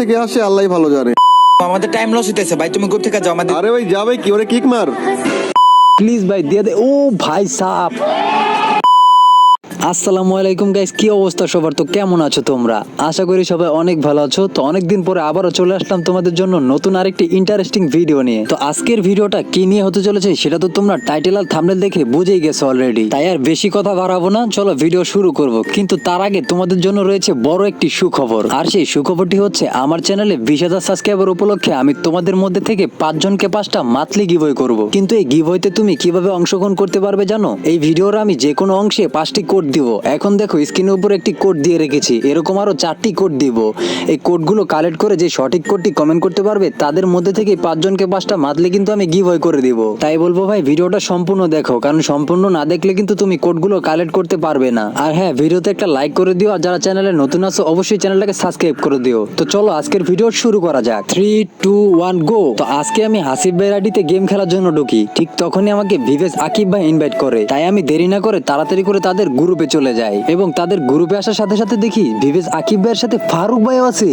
কোত্থেকে আসে আল্লাহই ভালো জানে। আমাদের টাইম লস হইতেছে ভাই, তুমি গ্রুপ থেকে যাও আমাদের। আরে ভাই যাবে কি, ওরে কিক মার। প্লিজ ভাই দিয়ে দে। ও ভাই সাপ, আসসালামু আলাইকুম গাইস, কি অবস্থা সবার? তো কেমন আছো তোমরা? আশা করি সবাই অনেক ভালো আছো। তো অনেকদিন পরে আবারও চলে আসলাম তোমাদের জন্য নতুন আরেকটি ইন্টারেস্টিং ভিডিও নিয়ে। তো আজকের ভিডিওটা কি নিয়ে হতে চলেছে সেটা তো তোমরা টাইটেল আর থাম্বনেল দেখে বুঝেই গেছো অলরেডি, তাই আর বেশি কথা বাড়াবো না, চলো ভিডিও শুরু করব। কিন্তু তার আগে তোমাদের জন্য রয়েছে বড় একটি সুখবর, আর সেই সুখবরটি হচ্ছে আমার চ্যানেলে 20,000 সাবস্ক্রাইবার উপলক্ষে আমি তোমাদের মধ্যে থেকে 5 জনকে 5টা মান্থলি গিভওয়ে করব। কিন্তু এই গিভওয়েতে তুমি কিভাবে অংশগ্রহণ করতে পারবে জানো? এই ভিডিওর আমি যে কোনো অংশে 5টি কোড দিব। এখন দেখো স্ক্রিনের উপর একটি কোড দিয়ে রেখেছি, এরকম আরো 4টি কোড দিব। এই কোডগুলো কালেক্ট করে যে সঠিক কোডটি কমেন্ট করতে পারবে তাদের মধ্যে থেকে 5 জনকে 5টা মান্থলি কিন্তু আমি গিভওয়ে করে দিব। তাই বলবো ভাই ভিডিওটা সম্পূর্ণ দেখো, কারণ সম্পূর্ণ না দেখলে কিন্তু তুমি কোডগুলো কালেক্ট করতে পারবে না। আর হ্যাঁ, ভিডিওতে একটা লাইক করে দিও, আর যারা চ্যানেলে নতুন আছো অবশ্যই চ্যানেলটাকে সাবস্ক্রাইব করে দিও। তো চলো আজকের ভিডিও শুরু করা যাক। 3, 2, 1 গো। তো আজকে আমি হাসিব ভাই আইডিতে গেম খেলার জন্য ঢুকি, ঠিক তখনই আমাকে ভিভেস আকিব ভাই ইনভাইট করে। তাই আমি দেরি না করে তাড়াতাড়ি করে তাদের গ্রুপে চলে যাই, এবং তাদের গ্রুপে আসার সাথে সাথে দেখি ভিভেস আকিব ভাইয়ের সাথে ফারুক ভাইও আছে।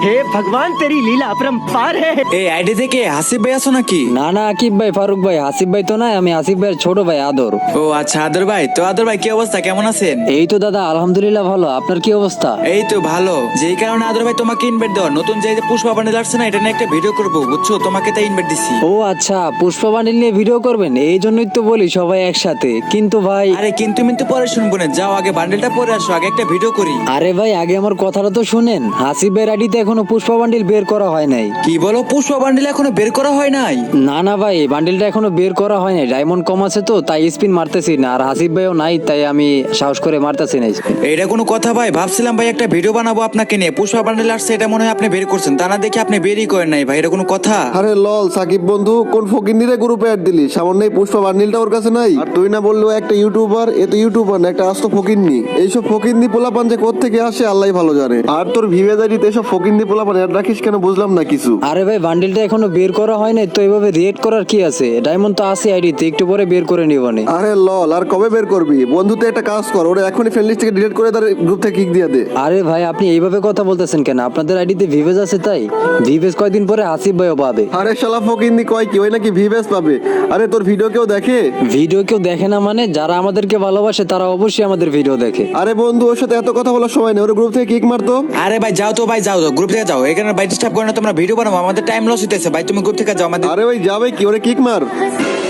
हे भगवान तेरी लीला अपरंपार है। এই আইডি থেকে হাসিব ভাই আছো নাকি? না না আকিব ভাই, ফারুক ভাই, হাসিব ভাই তো নাই, আমি হাসিব ভাইয়ের ছোট ভাই আদর। ও আচ্ছা আদর ভাই। তো আদর ভাই কি অবস্থা, কেমন আছেন? এই তো দাদা আলহামদুলিল্লাহ ভালো, আপনার কি অবস্থা? এই তো ভালো। যেই কারণে আদর ভাই তোমাকে ইনভাইট দেওয়া, নতুন যে পুষ্পা বান্ডেল আসছে না, এটা নিয়ে একটা ভিডিও করবো বুঝছো, তোমাকে তাই ইনভাইট দিছি। ও আচ্ছা, পুষ্পা বান্ডিল নিয়ে ভিডিও করবেন, এই জন্যই তো বলি সবাই একসাথে। কিন্তু ভাই, আরে কিন্তু পরে শুনবো না, যাও আগে বান্ডেলটা পরে আসো, আগে একটা ভিডিও করি। আরে ভাই আগে আমার কথাটা তো শুনেন। হাসিব ভাইয়ের আইডিতে এখনো পুষ্পা বান্ডিল বের করা হয় নাই। কি বলো, পুষ্পা বান্ডেল এখনো বের করা হয় নাই? না না ভাই, বান্ডিলটা এখনো বের করা হয় নাই, ডায়মন্ড কম আছে তো তাই স্পিন মারতেছি না, আর হাসিব ভাইও নাই তাই আমি সাহস করে মারতেছি না স্পিন। এইটা কোনো কথা ভাই? ভাবছিলাম ভাই একটা ভিডিও বানাবো আপনাকে নিয়ে, পুষ্পা বান্ডেল আসছে এটা মনে হয় আপনি বের করছেন, তা না দেখে আপনি বেরই করেন নাই ভাই, এটা কোনো কথা? আরে লল সাকিব বন্ধু, কোন ফকিন্নিরে গ্রুপে অ্যাড দিলি? সামান্য এই পুষ্পা বান্ডিলটা ওর কাছে নাই? আর তুই না বললেও একটা ইউটিউবার, এ তো ইউটিউবার না, একটা আস্ত ফকিন্নি। এইসব ফকিন্নি পোলাপান যে কোত্থেকে আসে আল্লাহই ভালো জানে। আর তোর ভিভেদারিতে এসব ফকিন্নি পোলাপান অ্যাড রাখিস কেন বুঝলাম না কিছু। আরে ভাই বান্ডিলটা এখনো বের করা হয় নাই তো এভাবে রিয়েক্ট করার কি আছে? ডায়মন্ড তো আছে আইডিতে, একটু পরে বের করে নিব নে। আরে লল, আর কবে বের করবি? বন্ধুতে একটা কাজ কর, ওরা এখনই ফ্রেন্ড লিস্ট থেকে ডিলিট করে তার গ্রুপ থেকে কিক দিয়ে দে। আরে ভাই আপনি এইভাবে কথা বলতেছেন কেন? আপনাদের আইডিতে ভিভেজ আছে তাই? ভিভেজ কয়দিন পরে হাসিব ভাইও পাবে। আরে শালা ফকিন্নি কয় কি, ওই নাকি ভিভেস পাবে? আরে তোর ভিডিও কেউ দেখে? ভিডিও কেউ দেখে না মানে? যারা আমাদেরকে ভালোবাসে তারা অবশ্যই আমাদের ভিডিও দেখে। আরে বন্ধু, ওর সাথে এত কথা বলার সময় নেই, ওর গ্রুপ থেকে কিক মারতো। আরে ভাই যাও তো ভাই, যাও গ্রুপ থেকে যাও, এখানে ভাই ডিস্টার্ব করে না, তোমরা ভিডিও বানাবো, আমাদের টাইম লস হইতেছে ভাই, তুমি গ্রুপ থেকে যাও আমাদের। আরে ভাই যাবে কি, ওরে কিক মার।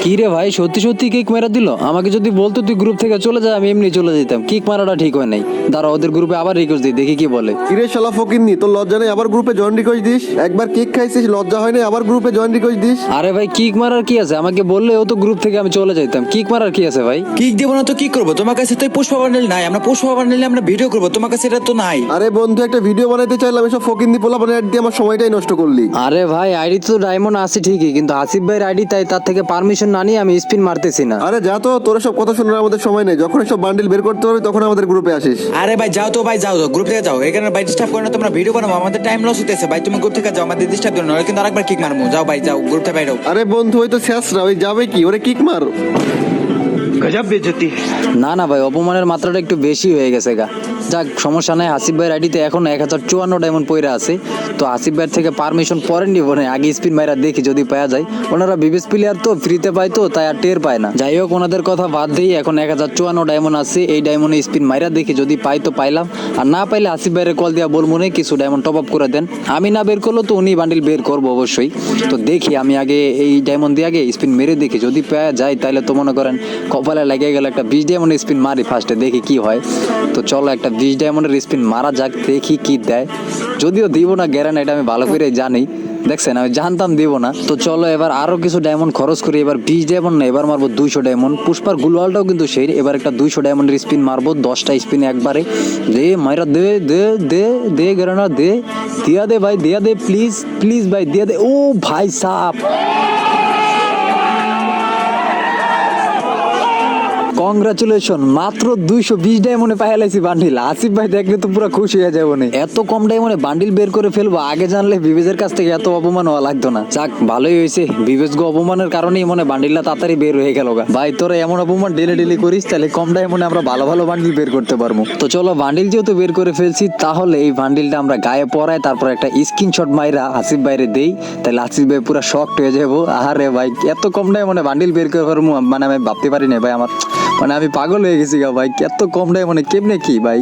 কি রে ভাই, সত্যি সত্যি কিক মেরা দিল? আমাকে যদি বলতো তুই গ্রুপ থেকে চলে যা, আমি এমনি চলে যেতাম। কিক মারাটা ঠিক হয় নাই, দাঁড়া ওদের গ্রুপে আবার রিকোয়েস্ট দিই, দেখি কি বলে। কিরে শালা ফকিন্নি, তোর লজ্জা নেই আবার গ্রুপে জয়েন রিকোয়েস্ট দিস? একবার কেক খাইছিস, লজ্জা হয় না আবার গ্রুপে জয়েন রিকোয়েস্ট দিস? আরে ভাই কিক মারার কি আছে? আমাকে বললে ও তো গ্রুপ থেকে আমি চলে যাইতাম, কিক মারার কি আছে ভাই? কিক দেবো না তো কি করবো? তোমার কাছে তো পুষ্পা বান্ডেল নাই, আমরা পুষ্পা বান্ডেল আমরা ভিডিও করবো, তোমার কাছে এটা তো নাই। আরে বন্ধু, একটা ভিডিও বানাইতে চাইলাম, এসব ফকিন্নি পোলাপান অ্যাড দিয়ে আমার সময়টাই নষ্ট করলি। আরে ভাই আইডি তো ডায়মন্ড আছে ঠিকই, কিন্তু হাসিব ভাইয়ের আইডি, তাই তার থেকে পারমিশন না নিয়ে আমি স্পিন মারতেছি না। আরে যা তো, তোর সব কথা শোনার আমাদের সময় নেই, যখন সব বান্ডিল বের করতে পারবি তখন আমাদের গ্রুপে আসিস। আরে ভাই যাও তো ভাই, যাও গ্রুপ থেকে যাও, এখানে ভাই ডিস্টার্ব করে না, তোমরা ভিডিও বানাবো, আমাদের টাইম লস হইতেছে ভাই, তুমি গ্রুপ থেকে যাও, আমাদের ডিস্টার্ব করো না, কিন্তু আরেকবার কিক মারবো, যাও ভাই যাও গ্রুপ থেকে বাইরে। আরে বন্ধু, ওই তো শেষরা, ওই যাবে কি, ওরে কিক মার। गजब बेइज्जती। না না ভাই, অপমানের মাত্রাটা একটু বেশি হয়ে গেছে গা। যাক সমস্যা নাই, হাসিব ভাইয়ের আইডিতে এখন 1054 ডায়মন্ড পয়রা আছে। তো হাসিব ভাইয়ের থেকে পারমিশন পরে নিব না, আগে স্পিন মাইরা দেখি যদি পাওয়া যায়। ওনারা বিবিএস প্লেয়ার তো ফ্রিতে পায় তো তাই আর টের পায় না। যাই হোক ওনাদের কথা বাদ দিই, এখন 1054 ডায়মন্ড আছে, এই ডায়মন্ডে স্পিন মাইরা দেখি, যদি পাই তো পাইলাম, আর না পাইলে হাসিব ভাইয়ের কল দিয়া বলবো না কিছু ডায়মন্ড টপ আপ করে দেন। আমি না বের করলো তো উনি বান্ডিল বের করবো অবশ্যই। তো দেখি আমি আগে এই ডায়মন্ড দিয়ে আগে স্পিন মেরে দেখি, যদি পাওয়া যায় তাহলে তো মনে করেন কপালে লাগিয়ে গেল, একটা 20 ডায়মন্ডের স্পিন মারি ফার্স্টে, দেখি কি হয়। তো চলো একটা 20 ডায়মন্ডের স্পিন মারা যাক, দেখি কি দেয়। যদিও দিব না গ্যারান্টি, এটা আমি ভালো করে জানি, দেখছেন আমি জানতাম দিব না। তো চলো এবার আরো কিছু ডায়মন্ড খরচ করি, এবার 20 ডায়মন্ড না, এবার মারবো 200 ডায়মন্ড। পুষ্পার গুলওয়ালটাও কিন্তু সেই, এবার একটা 200 ডায়মন্ডের স্পিন মারবো, 10টা স্পিন একবারে। দে মাইরা দে দে দে দে গ্রানা দে, দিয়া দে ভাই দিয়া দে, প্লিজ প্লিজ ভাই দিয়া দে। ও ভাই সাপ, কংগ্রাচুলেশন, মাত্র 220 ডায়মন্ডে পাই লাইছি বান্ডিল। আসিফ ভাই দেখলে তো পুরো খুশি হয়ে যাবো না, এত কম ডায়মন্ডে বান্ডিল বের করে ফেলবো। আগে জানলে বিবেজের কাছ থেকে এত অপমান হওয়া লাগতো না। যাক ভালোই হয়েছে, বিবেজ গো অপমানের কারণেই মনে বান্ডিলটা তাড়াতাড়ি বের হয়ে গেল। ভাই তোরা এমন অপমান ডেলি করিস, তাহলে কম ডায়মন্ডে আমরা ভালো ভালো বান্ডিল বের করতে পারবো। তো চলো বান্ডিল যেহেতু বের করে ফেলছি, তাহলে এই বান্ডিলটা আমরা গায়ে পরাই, তারপর একটা স্ক্রিনশট মাইরা আসিফ ভাইরে দেই, তাহলে আসিফ ভাই পুরো শকড হয়ে যাবো। আরে ভাই এত কম ডায়মন্ডে বান্ডিল বের করে পারবো, মানে আমি ভাবতে পারি না ভাই। আমার মানে আমি পাগল হয়ে গেছি গা ভাই, এত কম ডায়মন্ডে কেমনে কি ভাই।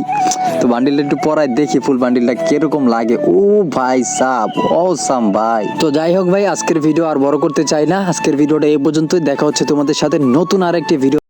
তো বান্ডিলটা একটু পরাই দেখি ফুল বান্ডিলটা কিরকম লাগে। ও ভাই সাব অসাম ভাই। তো যাই হোক ভাই, আজকের ভিডিও আর বড় করতে চাই না, আজকের ভিডিওটা এই পর্যন্তই। দেখা হচ্ছে তোমাদের সাথে নতুন আরেকটি ভিডিও।